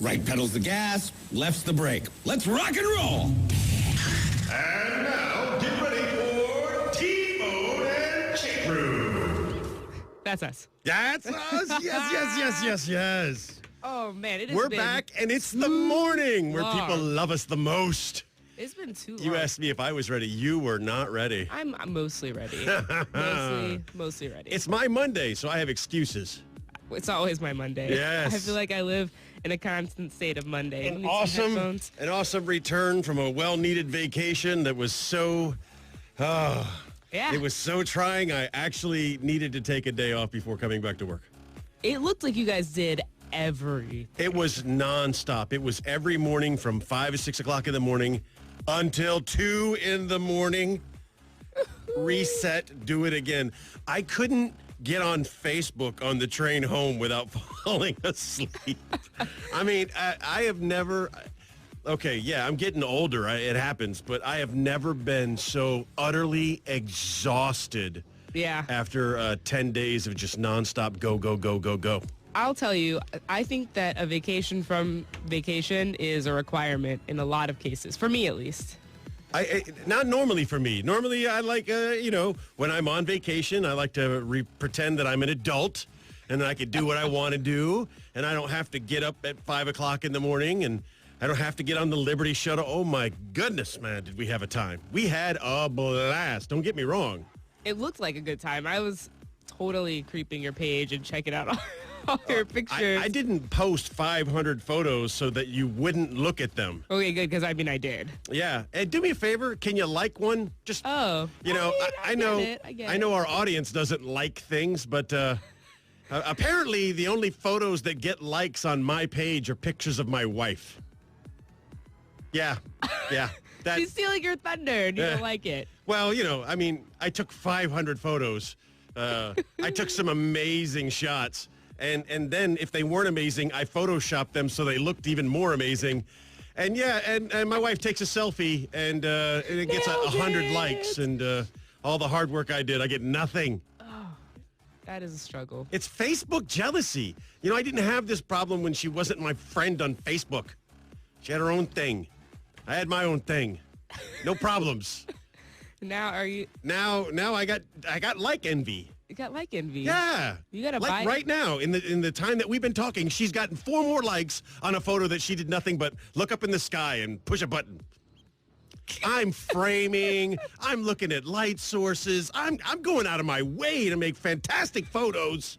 Right pedal's the gas, left's the brake. Let's rock and roll! And now, get ready for T-Bone and Chick Brew. That's us. That's us. Yes. Oh, man. It has We're been back, and it's the morning where people long. love us the most. It's been too long. You asked me if I was ready. You were not ready. I'm mostly ready. mostly ready. It's my Monday, so I have excuses. It's always my Monday. Yes. I feel like I live in a constant state of Monday. An awesome return from a well-needed vacation that was so... Yeah. It was so trying, I actually needed to take a day off before coming back to work. It looked like you guys did everything. It was nonstop. It was every morning from 5 to 6 o'clock in the morning until 2 in the morning. Reset, do it again. I couldn't get on Facebook on the train home without falling asleep. I mean, I have never... Okay, yeah, I'm getting older. It happens. But I have never been so utterly exhausted Yeah. after 10 days of just nonstop go. I'll tell you, I think that a vacation from vacation is a requirement in a lot of cases, for me at least. Not normally for me. Normally, I like, when I'm on vacation, I like to pretend that I'm an adult and that I can do what I want to do, and I don't have to get up at 5 o'clock in the morning, and I don't have to get on the Liberty shuttle. Oh, my goodness, man, did we have a time. We had a blast. Don't get me wrong. It looked like a good time. I was totally creeping your page and checking out all your pictures. I didn't post 500 photos so that you wouldn't look at them. Okay, good, because I did. Yeah. And do me a favor. Can you like one? Just, Oh. I know, I get I know our audience doesn't like things, but apparently the only photos that get likes on my page are pictures of my wife. Yeah. She's stealing your thunder and you don't like it. Well, I took 500 photos. I took some amazing shots. And then if they weren't amazing, I photoshopped them so they looked even more amazing. And and my wife takes a selfie and it gets 100 likes. And all the hard work I did, I get nothing. That is a struggle. It's Facebook jealousy. I didn't have this problem when she wasn't my friend on Facebook. She had her own thing. I had my own thing. No problems. Now are you... Now I got like envy. You got like envy. Yeah. You got to like buy... right now, in the time that we've been talking, she's gotten 4 more likes on a photo that she did nothing but look up in the sky and push a button. I'm framing. I'm looking at light sources. I'm going out of my way to make fantastic photos.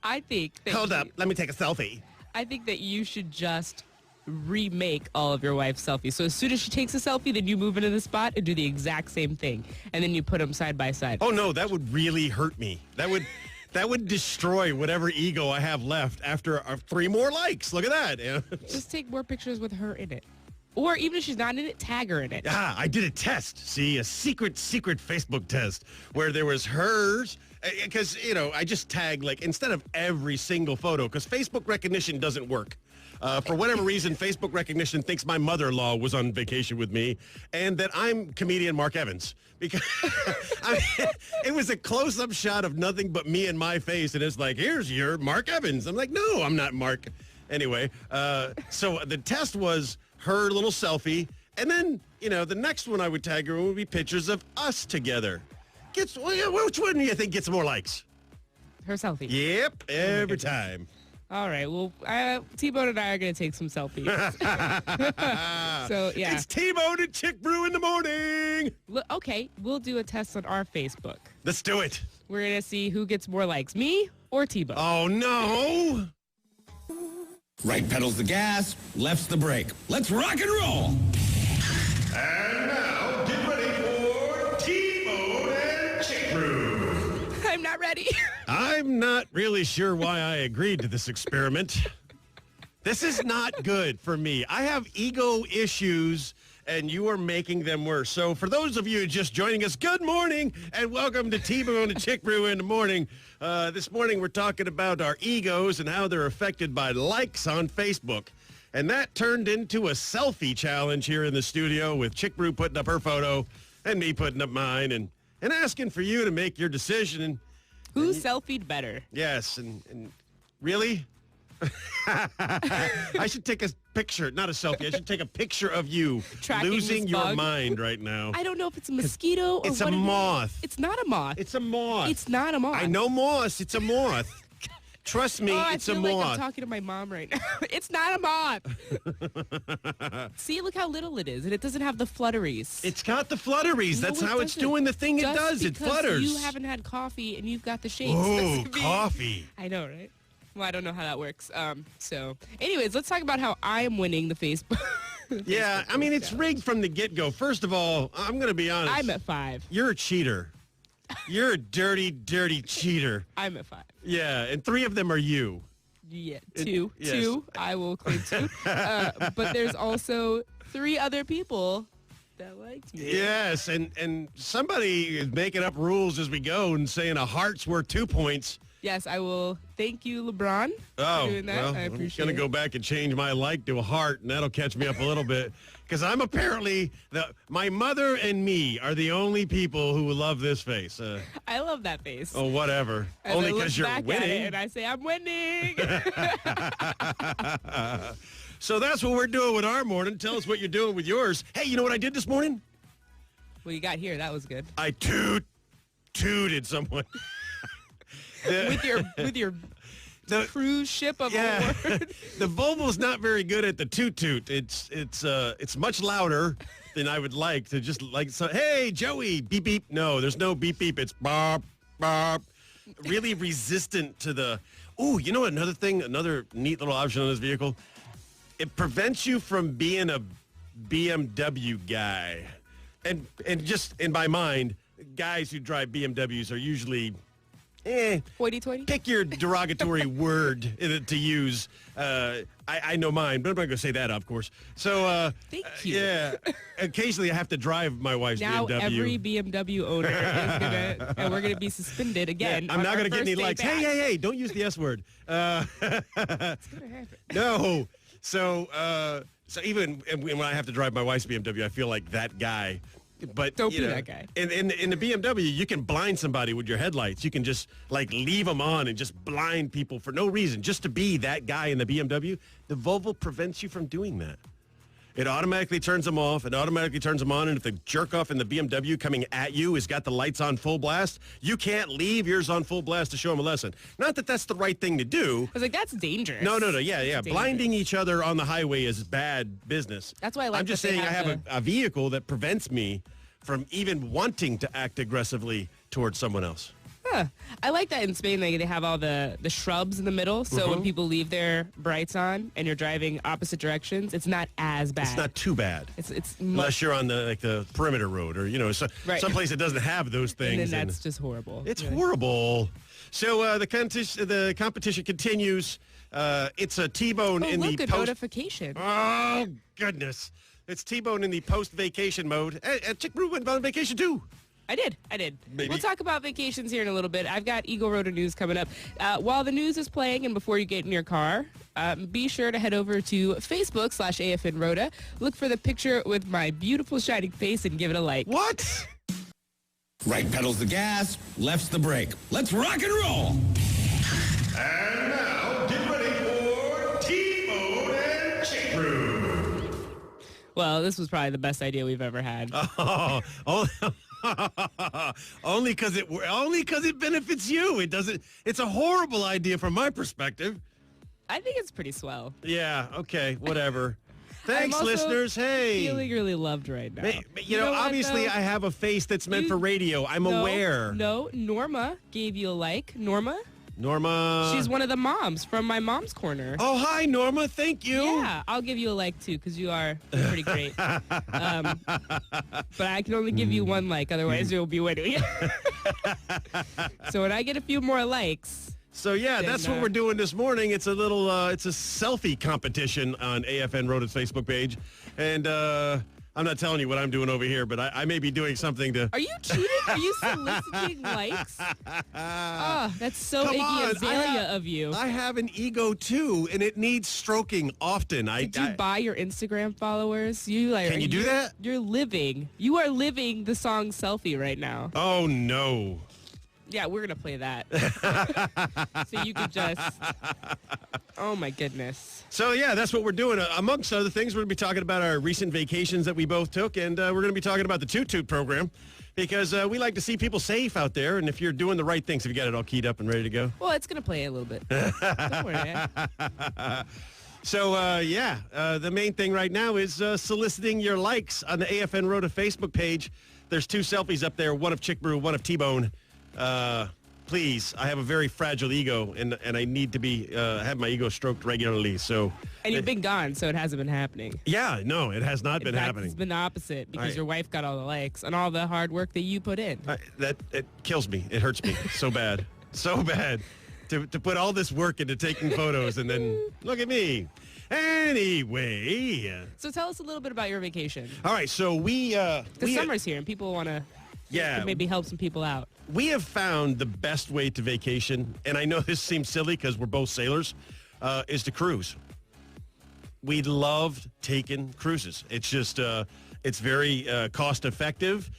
I think that... Hold up. Let me take a selfie. I think that you should just remake all of your wife's selfies. So as soon as she takes a selfie, then you move into the spot and do the exact same thing. And then you put them side by side. Oh, no, that would really hurt me. That would destroy whatever ego I have left after 3 more likes. Look at that. Just take more pictures with her in it. Or even if she's not in it, tag her in it. I did a test. See, a secret Facebook test where there was hers. Because, I just tagged, instead of every single photo, because Facebook recognition doesn't work. For whatever reason, Facebook recognition thinks my mother-in-law was on vacation with me and that I'm comedian Mark Evans. Because it was a close-up shot of nothing but me and my face, and it's like, here's your Mark Evans. I'm like, no, I'm not Mark. Anyway, so the test was her little selfie, and then, the next one I would tag her would be pictures of us together. Which one do you think gets more likes? Her selfie. Yep, every time. All right. Well, T-Bone and I are going to take some selfies. So, yeah. It's T-Bone and Chick Brew in the morning. Okay. We'll do a test on our Facebook. Let's do it. We're going to see who gets more likes, me or T-Bone. Oh, no. Right pedal's the gas, left's the brake. Let's rock and roll! And now, get ready for T-Bone and Chick Brew. I'm not ready. I'm not really sure why I agreed to this experiment. This is not good for me. I have ego issues, and you are making them worse. So for those of you just joining us, good morning, and welcome to T-Bone and Chick Brew in the morning. This morning we're talking about our egos and how they're affected by likes on Facebook. And that turned into a selfie challenge here in the studio with Chick Brew putting up her photo and me putting up mine and asking for you to make your decision. Who selfied better? Yes, and really? I should take a picture, not a selfie. I should take a picture of you Tracking losing this your bug. mind right now. I don't know if it's a mosquito or It's what a it is. moth. It's not a moth. It's a moth. It's not a moth. I know moss. It's a moth. Trust me, Oh, it's I a feel like I'm moth. talking to my mom right now. It's not a moth. See, look how little it is, and it doesn't have the flutteries. It's got the flutteries. No, That's it how it's doesn't. doing the thing it Just does. It because flutters. You haven't had coffee, and you've got the shakes. Ooh, doesn't mean- coffee. I know, right? Well, I don't know how that works. So, anyways, let's talk about how I am winning the Facebook. Yeah, I mean, it's rigged from the get-go. First of all, I'm going to be honest. I'm at 5. You're a cheater. You're a dirty, dirty cheater. I'm at 5. Yeah, and 3 of them are you. Yeah, 2. yes. 2. I will claim 2. But there's also 3 other people that liked me. Yes, and somebody is making up rules as we go and saying a heart's worth 2 points. Yes, I will. Thank you, LeBron, Oh, for doing that. well, I I'm appreciate going to it. go back and change my like to a heart, and that'll catch me up a little bit. Because I'm apparently, my mother and me are the only people who love this face. I love that face. Oh, whatever. As Only I look because you're back at it winning. and I say, I'm winning. So that's what we're doing with our morning. Tell us what you're doing with yours. Hey, you know what I did this morning? Well, you got here. That was good. I tooted someone. With your The- cruise ship of Yeah, a word. the Volvo's not very good at the toot. It's much louder than I would like to just like. So, hey, Joey, beep beep. No, there's no beep beep. It's bop bop. Really resistant to the. Ooh, you know another thing, another neat little option on this vehicle. It prevents you from being a BMW guy, and just in my mind, guys who drive BMWs are usually. Hoity-toity. Pick your derogatory word to use. I know mine, but I'm not going to say that, of course. So, Thank you. yeah, occasionally I have to drive my wife's Now BMW. every BMW owner is gonna, and we're gonna be suspended again. I'm on not our going to get first any day likes. back. Hey, don't use the S word. It's gonna happen. No. So even when I have to drive my wife's BMW, I feel like that guy. But Don't you be know, that guy. In the BMW, you can blind somebody with your headlights. You can just like leave them on and just blind people for no reason, just to be that guy in the BMW. The Volvo prevents you from doing that. It automatically turns them off. It automatically turns them on. And if the jerk off in the BMW coming at you has got the lights on full blast, you can't leave yours on full blast to show them a lesson. Not that that's the right thing to do. I was like, that's dangerous. No. Yeah. Dangerous. Blinding each other on the highway is bad business. That's why I like I'm just that they saying I have have a vehicle that prevents me from even wanting to act aggressively towards someone else. Huh. I like that in Spain they have all the shrubs in the middle, so Mm-hmm. when people leave their brights on and you're driving opposite directions, it's not as bad. It's not too bad. It's much, Unless you're on the perimeter road or, Right. someplace that doesn't have those things. and then and that's just horrible. it's Really. horrible. So the competition continues. It's a T-bone Oh, in look, the a post. notification. Oh, goodness. It's T-bone in the post-vacation mode. Chick Brew went on vacation, too. I did. Maybe. We'll talk about vacations here in a little bit. I've got Eagle Rotor News coming up. While the news is playing and before you get in your car, be sure to head over to Facebook/AFN Rhoda. Look for the picture with my beautiful shining face and give it a like. What? Right pedal's the gas, left's the brake. Let's rock and roll. And now, get ready for T-Bone and Chick Brew. Well, this was probably the best idea we've ever had. Oh, only because it benefits you. It doesn't. It's a horrible idea from my perspective. I think it's pretty swell. Yeah. Okay. Whatever. Thanks, I'm also listeners. Hey. Feeling really loved right now. You know, what, obviously, though? I have a face that's meant You- for radio. I'm No, aware. No, Norma gave you a like. Norma? Norma. She's one of the moms from my mom's corner. Oh, hi, Norma. Thank you. Yeah, I'll give you a like too because you are pretty great. But I can only give you one like, otherwise you'll be winning. So when I get a few more likes, So yeah, Then, that's what we're doing this morning. It's a little, it's a selfie competition on AFN Rota's Facebook page, and I'm not telling you what I'm doing over here, but I may be doing something to. are you cheating? Are you soliciting likes? Oh, that's so Come Iggy on, Azalea of you. I have an ego too, and it needs stroking often. Did you buy your Instagram followers? Can you do that? You are living the song selfie right now. Oh no. Yeah, we're going to play that. So you could just... Oh, my goodness. So, yeah, that's what we're doing. Amongst other things, we're going to be talking about our recent vacations that we both took, and we're going to be talking about the Toot Toot program because we like to see people safe out there, and if you're doing the right things, have you got it all keyed up and ready to go? Well, it's going to play a little bit. Don't worry, man. So, the main thing right now is soliciting your likes on the AFN Rhoda Facebook page. There's 2 selfies up there, one of Chick Brew, one of T-Bone. Please, I have a very fragile ego, and I need to be have my ego stroked regularly. So, And you've been gone, so it hasn't been happening. yeah, no, it has not been In fact, happening. It's been the opposite because Right. your wife got all the likes and all the hard work that you put in. It kills me. It hurts me so bad, so bad to put all this work into taking photos and then look at me. Anyway, So tell us a little bit about your vacation. all right. So Because summer's here and people want to maybe help some people out. We have found the best way to vacation, and I know this seems silly because we're both sailors, is to cruise. We loved taking cruises. It's just, it's very cost effective.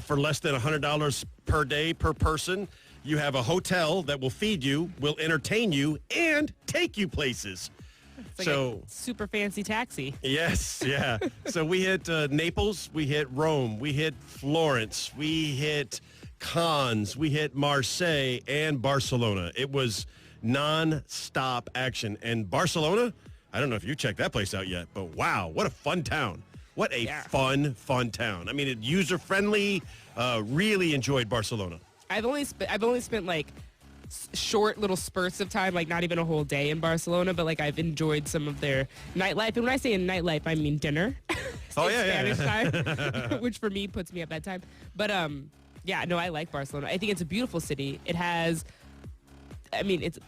For less than $100 per day per person, you have a hotel that will feed you, will entertain you, and take you places. It's like a super fancy taxi. Yes, yeah. So we hit Naples, we hit Rome, we hit Florence, we hit Cannes, we hit Marseille, and Barcelona. It was non-stop action. And Barcelona, I don't know if you checked that place out yet, but wow, what a fun town. What a fun town. I mean, it user-friendly. Really enjoyed Barcelona. I've only spent like short little spurts of time, like not even a whole day in Barcelona, but like I've enjoyed some of their nightlife. And when I say in nightlife, I mean dinner. Oh, yeah, Spanish time, which for me puts me up that time. But yeah, no, I like Barcelona. I think it's a beautiful city. It has, I mean, it's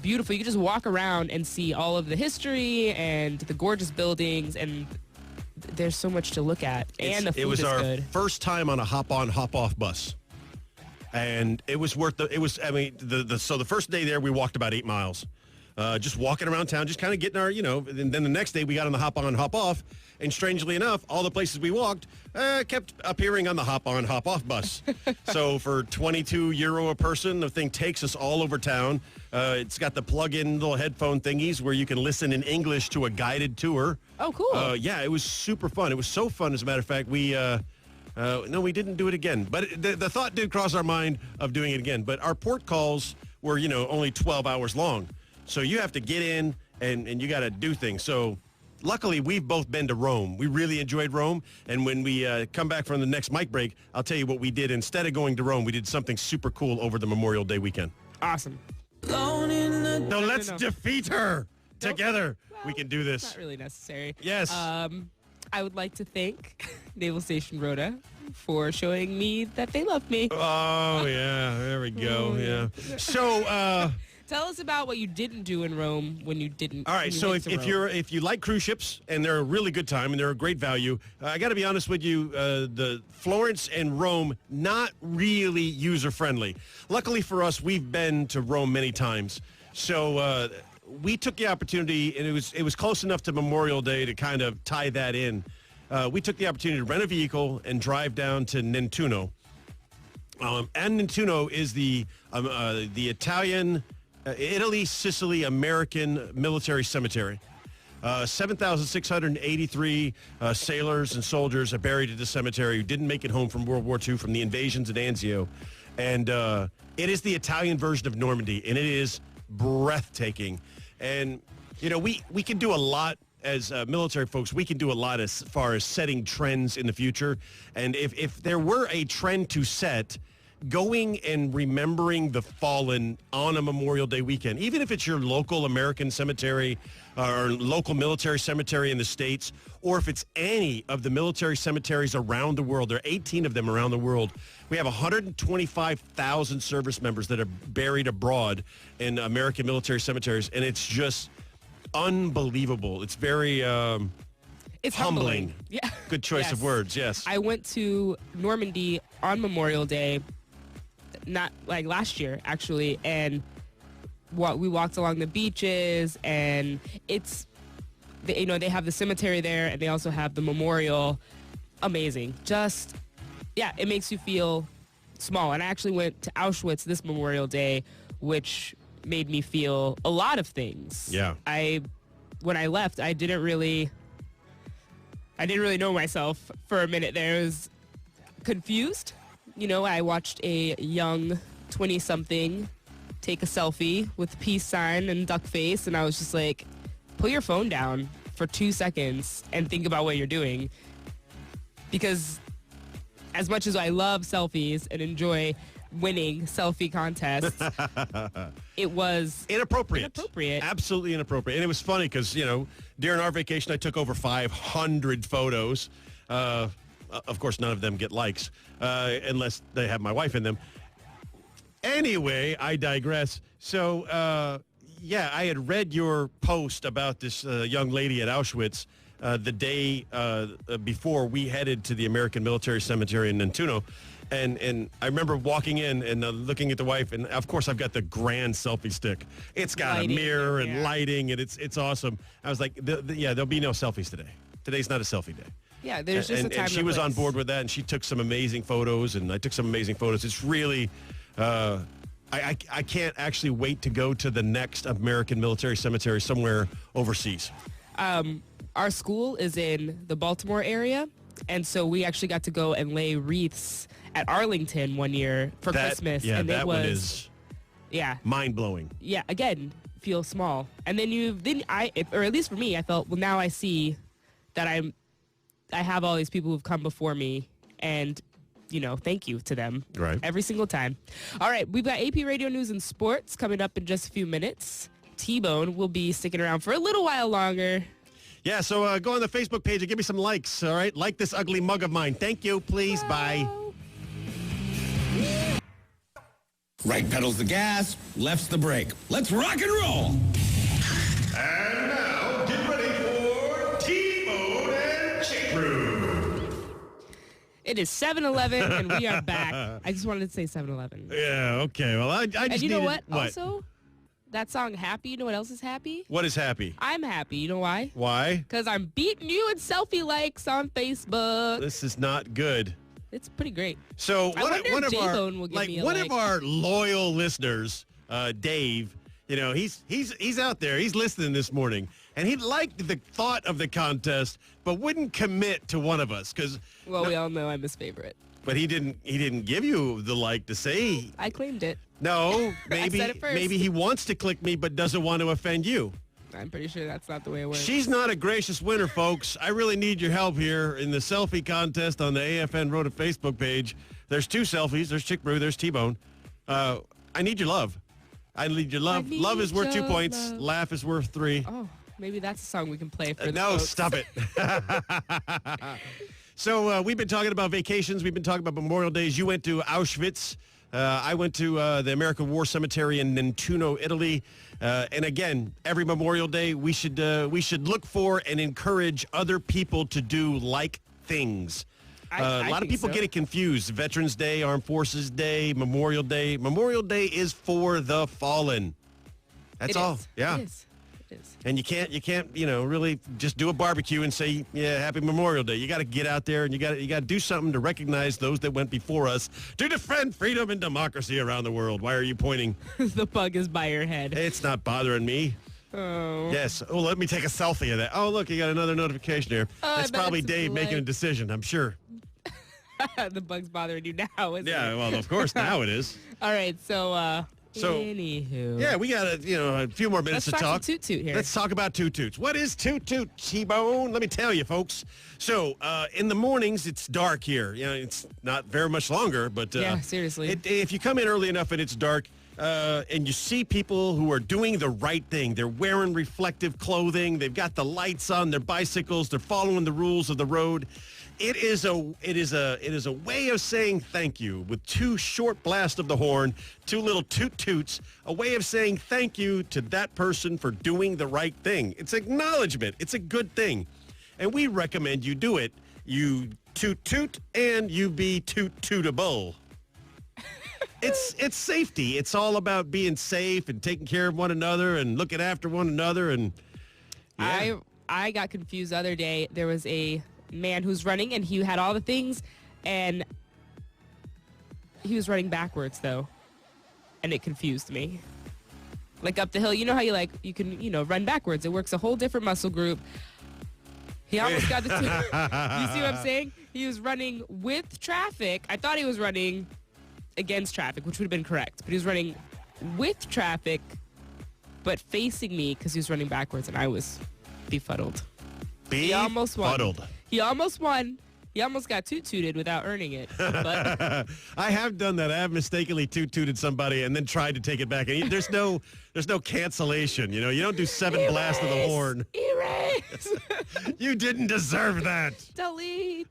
beautiful. You can just walk around and see all of the history and the gorgeous buildings, and there's so much to look at. And the food It was is our good. first time on a hop-on, hop-off bus. And it was worth so the first day there, we walked about 8 miles. Just walking around town, just kind of getting our, and then the next day we got on the hop-on, hop-off. And strangely enough, all the places we walked kept appearing on the hop-on, hop-off bus. So for €22 a person, the thing takes us all over town. It's got the plug-in little headphone thingies where you can listen in English to a guided tour. Oh, cool. Yeah, it was super fun. It was so fun, as a matter of fact. No, we didn't do it again. But the thought did cross our mind of doing it again. But our port calls were, only 12 hours long. So you have to get in and you got to do things. So luckily, we've both been to Rome. We really enjoyed Rome. And when we come back from the next mic break, I'll tell you what we did. Instead of going to Rome, we did something super cool over the Memorial Day weekend. Awesome. So let's defeat her together. Well, we can do this. Not really necessary. Yes. I would like to thank Naval Station Rhoda for showing me that they love me. Oh, yeah. There we go. Yeah. So, Tell us about what you didn't do in Rome when you didn't. all right. when you So went to Rome. if you like cruise ships and they're a really good time and they're a great value, I got to be honest with you, the Florence and Rome, not really user friendly. Luckily for us, we've been to Rome many times. So, we took the opportunity, and it was close enough to Memorial Day to kind of tie that in. We took the opportunity to rent a vehicle and drive down to Nentuno. And Nentuno is the Italian, Italy, Sicily, American military cemetery. 7,683 sailors and soldiers are buried at the cemetery who didn't make it home from World War II from the invasions at Anzio. And it is the Italian version of Normandy, and it is breathtaking. And, we can do a lot as military folks. We can do a lot as far as setting trends in the future. And if there were a trend to set, going and remembering the fallen on a Memorial Day weekend, even if it's your local American cemetery or local military cemetery in the States, or if it's any of the military cemeteries around the world, there are 18 of them around the world. We have 125,000 service members that are buried abroad in American military cemeteries, and it's just unbelievable. It's very It's humbling. Yeah. Good choice Yes. of words, yes. I went to Normandy on Memorial Day, not like last year actually, and we walked along the beaches, and it's, they have the cemetery there, and they also have the memorial. Amazing. Just, yeah, it makes you feel small. And I actually went to Auschwitz this Memorial Day, which made me feel a lot of things. Yeah. When I left, I didn't really know myself for a minute there. I was confused. I watched a young 20-something take a selfie with peace sign and duck face, and I was just like, put your phone down for 2 seconds and think about what you're doing. Because as much as I love selfies and enjoy winning selfie contests, it was Inappropriate. Inappropriate. Absolutely inappropriate. And it was funny because, during our vacation, I took over 500 photos. Of course, none of them get likes unless they have my wife in them. Anyway, I digress. So, I had read your post about this young lady at Auschwitz the day before we headed to the American Military Cemetery in Nantuno. And I remember walking in and looking at the wife, and of course I've got the grand selfie stick. It's got Lighting, a mirror and yeah. lighting, and it's awesome. I was like, there'll be no selfies today. Today's not a selfie day. Yeah, there's just a time and she and was on place. board with that, and she took some amazing photos, and I took some amazing photos. It's really, I can't actually wait to go to the next American Military Cemetery somewhere overseas. Our school is in the Baltimore area, and so we actually got to go and lay wreaths at Arlington one year for Christmas. Yeah, and that it one was, is yeah, mind-blowing. yeah. Again, feel small, and then or at least for me, I felt, well, now I see that I have all these people who've come before me, and thank you to them. Right. Every single time. All right, we've got AP Radio News and Sports coming up in just a few minutes. T-Bone will be sticking around for a little while longer. Yeah, so go on the Facebook page and give me some likes, all right? Like this ugly mug of mine. Thank you, please. Bye. Right pedals the gas, left's the brake. Let's rock and roll. And now, get ready for T-Bone and Chick Brew. It is 7-Eleven, and we are back. I just wanted to say 7-Eleven. Yeah, okay. Well, I just And you know needed- what? Also, that song Happy, you know what else is happy? What is happy? I'm happy. You know why? Why? Because I'm beating you in selfie likes on Facebook. This is not good. It's pretty great. So I one wonder of if our J-Bone will give me a one like. of our loyal listeners, Dave, he's out there. He's listening this morning, and he liked the thought of the contest, but wouldn't commit to one of us because. Well, we all know I'm his favorite. But he didn't give you the like to say. I claimed it. No, maybe said it first. maybe he wants to click me but doesn't want to offend you. I'm pretty sure that's not the way it works. She's not a gracious winner, folks. I really need your help here in the selfie contest on the AFN Rhoda Facebook page. There's 2 selfies. There's Chick Brew. There's T-Bone. I need your love. I need your love. need Love is worth 2 your points. love. Laugh is worth 3. Oh, maybe that's a song we can play for the No, folks. stop it. So we've been talking about vacations. We've been talking about Memorial Days. You went to Auschwitz. I went to the American War Cemetery in Nantuno, Italy. And again, every Memorial Day, we should look for and encourage other people to do like things. I A lot of think people so. get it confused. Veterans Day, Armed Forces Day, Memorial Day. Memorial Day is for the fallen. That's It all. is. Yeah. It is. It is. And you can't, really just do a barbecue and say, yeah, happy Memorial Day. You got to get out there and you got to do something to recognize those that went before us to defend freedom and democracy around the world. Why are you pointing? The bug is by your head. It's not bothering me. Oh. Yes. Oh, let me take a selfie of that. Oh, look, you got another notification here. Oh, I That's bet probably it's Dave making a like- decision, I'm sure. The bug's bothering you now, isn't Yeah, it? well, of course, now it is. All right, so, So, anywho. Yeah, we got a few more minutes Let's to talk talk. some Toot Toot here. Let's talk about Toot Toots. What is Toot Toot, T-Bone? Let me tell you, folks. So, in the mornings, it's dark here. It's not very much longer, but Yeah, seriously. if you come in early enough and it's dark, and you see people who are doing the right thing, they're wearing reflective clothing, they've got the lights on their bicycles, they're following the rules of the road. It is a way of saying thank you with 2 short blasts of the horn, 2 little toot toots, a way of saying thank you to that person for doing the right thing. It's acknowledgement. It's a good thing. And we recommend you do it. You toot toot and you be toot tootable. It's safety. It's all about being safe and taking care of one another and looking after one another. And yeah. I got confused the other day. There was a man who's running, and he had all the things, and he was running backwards though, and it confused me. Like up the hill, you know how you can run backwards. It works a whole different muscle group. He almost got the two. You see what I'm saying? He was running with traffic. I thought he was running against traffic, which would have been correct. But he was running with traffic, but facing me because he was running backwards, and I was befuddled. He almost won. Befuddled. He almost won. He almost got toot-tooted without earning it. But I have done that. I have mistakenly toot-tooted somebody and then tried to take it back. And there's no cancellation. You don't do 7 blasts of the horn. Erase. You didn't deserve that. Delete.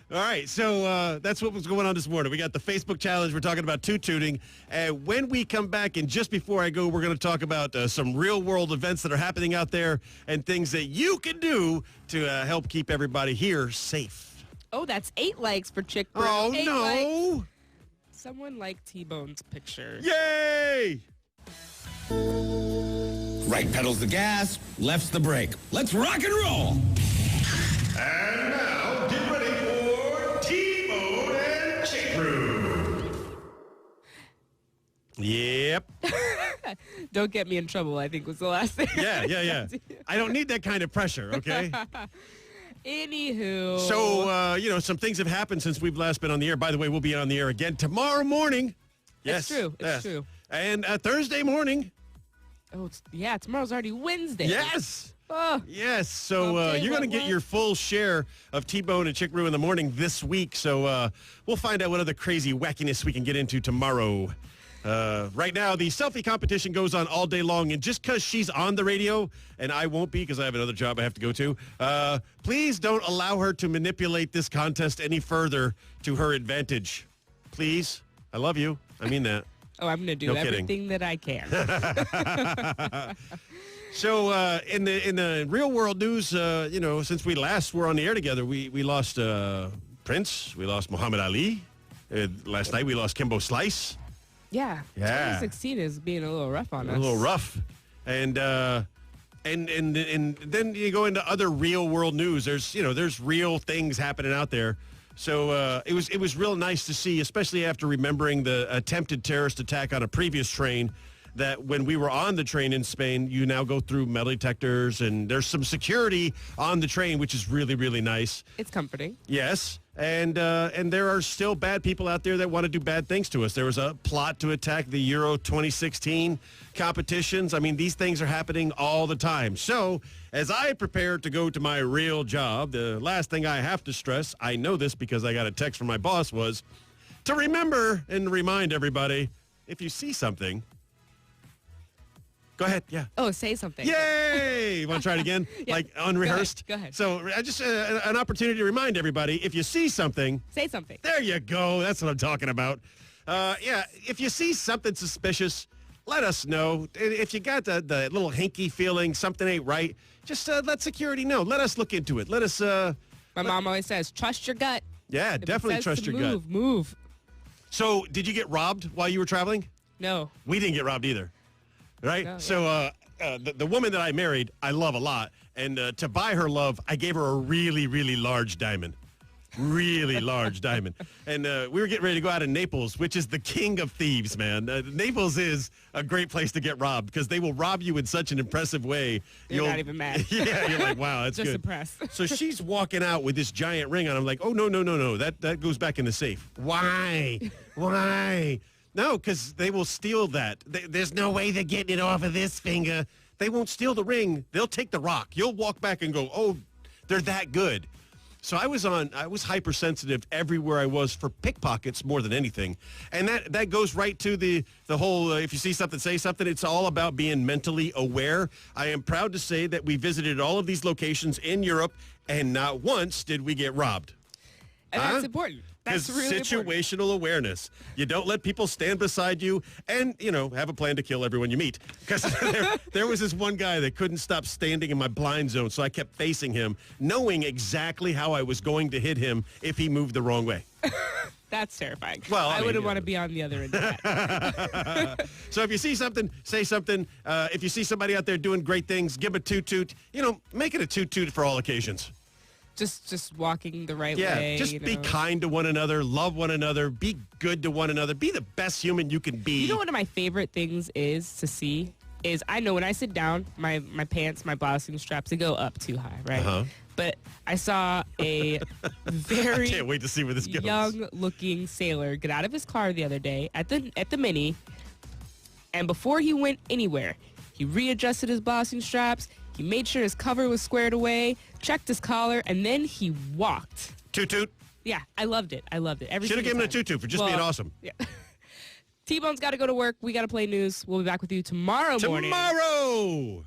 All right, so that's what was going on this morning. We got the Facebook challenge. We're talking about toot-tooting. And when we come back, and just before I go, we're going to talk about some real-world events that are happening out there and things that you can do to help keep everybody here safe. Oh, that's 8 likes for Chick Brew. Oh, 8 no. likes. Someone liked T-Bone's picture. Yay! Right pedals the gas, left's the brake. Let's rock and roll. And now, get ready for T-Bone and Chick Brew. Yep. Don't get me in trouble, I think was the last thing. Yeah. I don't need that kind of pressure, okay? Anywho. So, some things have happened since we've last been on the air. By the way, we'll be on the air again tomorrow morning. It's true. It's true. And Thursday morning. Oh, tomorrow's already Wednesday. Yes. Oh, Yes. So Okay, you're going to get what? your full share of T-Bone and Chick Brew in the morning this week. So we'll find out what other crazy wackiness we can get into tomorrow. Right now, the selfie competition goes on all day long. And just because she's on the radio, and I won't be because I have another job I have to go to, please don't allow her to manipulate this contest any further to her advantage. Please. I love you. I mean that. I'm going to do No kidding. everything that I can. So in the real world news, since we last were on the air together, we lost Prince, we lost Muhammad Ali. Last night we lost Kimbo Slice. Yeah. Yeah. 2016 is being a little rough on us. A little rough, and then you go into other real world news. There's real things happening out there. So it was real nice to see, especially after remembering the attempted terrorist attack on a previous train, that when we were on the train in Spain, you now go through metal detectors and there's some security on the train, which is really, really nice. It's comforting. Yes. And there are still bad people out there that want to do bad things to us. There was a plot to attack the Euro 2016 competitions. I mean, these things are happening all the time. So as I prepare to go to my real job, the last thing I have to stress, I know this because I got a text from my boss, was to remember and remind everybody, if you see something, go ahead. Yeah. Oh, say something. Yay! You want to try it again? Yeah. Like unrehearsed? Go ahead. So just an opportunity to remind everybody, if you see something, Say something. there you go. That's what I'm talking about. If you see something suspicious, let us know. If you got the little hinky feeling, something ain't right, just let security know. Let us look into it. Let us... My mom always says, trust your gut. yeah, If it definitely says trust to your gut. Move. So did you get robbed while you were traveling? No. We didn't get robbed either. Right? No, So the woman that I married, I love a lot. And to buy her love, I gave her a really, really large diamond. Really large diamond. And we were getting ready to go out in Naples, which is the king of thieves, man. Naples is a great place to get robbed because they will rob you in such an impressive way. You're not even mad. Yeah, you're like, wow, that's Just good. impressed. So she's walking out with this giant ring on. I'm like, oh, no. That goes back in the safe. Why? Why? No, because they will steal that. There's no way they're getting it off of this finger. They won't steal the ring. They'll take the rock. You'll walk back and go, oh, they're that good. So I was hypersensitive everywhere I was for pickpockets more than anything. And that goes right to the whole, if you see something, say something. It's all about being mentally aware. I am proud to say that we visited all of these locations in Europe, and not once did we get robbed. And Huh? that's important. That's Because really important. situational awareness. You don't let people stand beside you and, have a plan to kill everyone you meet. Because there was this one guy that couldn't stop standing in my blind zone, so I kept facing him, knowing exactly how I was going to hit him if he moved the wrong way. That's terrifying. Well, I I mean, wouldn't yeah. want to be on the other end of that. So if you see something, say something. If you see somebody out there doing great things, give them a toot-toot. Make it a toot-toot for all occasions. Just walking the right Yeah, way. just you be know. kind to one another, love one another, be good to one another, be the best human you can be. You know, one of my favorite things is to see is I know when I sit down, my pants, my blousing straps, they go up too high, right? Uh-huh. But I saw a very Can't wait to see where this goes. young-looking sailor get out of his car the other day at the Mini, and before he went anywhere, he readjusted his blousing straps, he made sure his cover was squared away, checked his collar, and then he walked. Toot toot. Yeah, I loved it. I loved it. Every Should have single given him a time. tutu for just being awesome. Yeah. T-Bone's got to go to work. We got to play news. We'll be back with you tomorrow morning. Tomorrow!